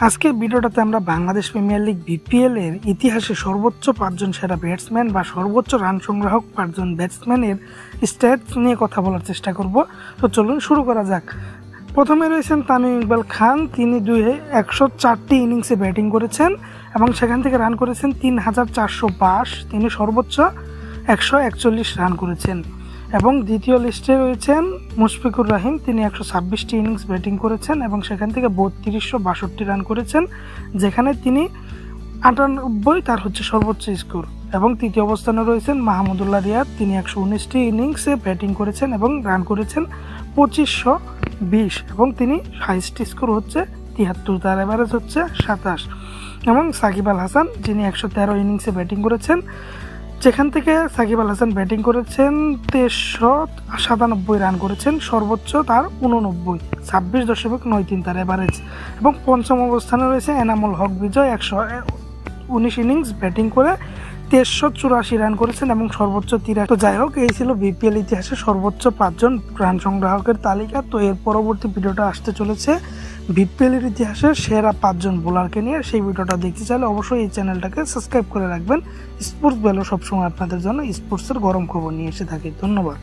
আজকের ভিডিওটাতে আমরা বাংলাদেশ প্রিমিয়ার লিগ বিপিএল এর ইতিহাসে সর্বোচ্চ 5 জন সেরা ব্যাটসম্যান বা সর্বোচ্চ রান সংগ্রাহক 5 জন ব্যাটসম্যানের স্ট্যাটস নিয়ে কথা বলার চেষ্টা করব। তো চলুন শুরু করা যাক। প্রথমে রয়েছেন তামিম ইকবাল খান। তিনি 104টি ইনিংসে ব্যাটিং করেছেন এবং সেখান থেকে রান করেছেন 3422। তিনি সর্বোচ্চ 141 রান করেছেন। এবং দ্বিতীয় লিস্টে রয়েছেন মুশফিকুর রহিম। তিনি 126টি ইনিংস ব্যাটিং করেছেন এবং সেখান থেকে 3262 রান করেছেন, যেখানে তিনি 98 তার সর্বোচ্চ স্কোর। এবং তৃতীয় অবস্থানে রয়েছেন মাহমুদুল্লাহ রিয়াদ। তিনি 119টি ইনিংসে ব্যাটিং করেছেন এবং রান করেছেন 2520 এবং তিনি হাইস্ট স্কোর 73, তার এভারেজ 27। এবং সাকিব আল হাসান, যিনি 113 ইনিংসে ব্যাটিং করেছেন, যেখান থেকে সাকিব আল হাসান ব্যাটিং করেছেন 2397 রান করেছেন, সর্বোচ্চ তার 89, 26.93 তার এভারেজ। এবং পঞ্চম অবস্থানে রয়েছে এনামুল হক বিজয়। 119 ইনিংস ব্যাটিং করে 2384 রান করেছেন এবং সর্বোচ্চ 83। তো যাই হোক, এই ছিল বিপিএল ইতিহাসে সর্বোচ্চ 5 জন রান সংগ্রাহকের তালিকা। তো এর পরবর্তী ভিডিওটা আসতে চলেছে বিপিএল এর ইতিহাসে সেরা 5 জন বোলারকে নিয়ে। সেই ভিডিওটা দেখতে চাইলে অবশ্যই এই চ্যানেলটাকে সাবস্ক্রাইব করে রাখবেন। স্পোর্টস ভ্যালু সবসময় আপনাদের জন্য স্পোর্টসের গরম খবর নিয়ে এসে থাকে। ধন্যবাদ।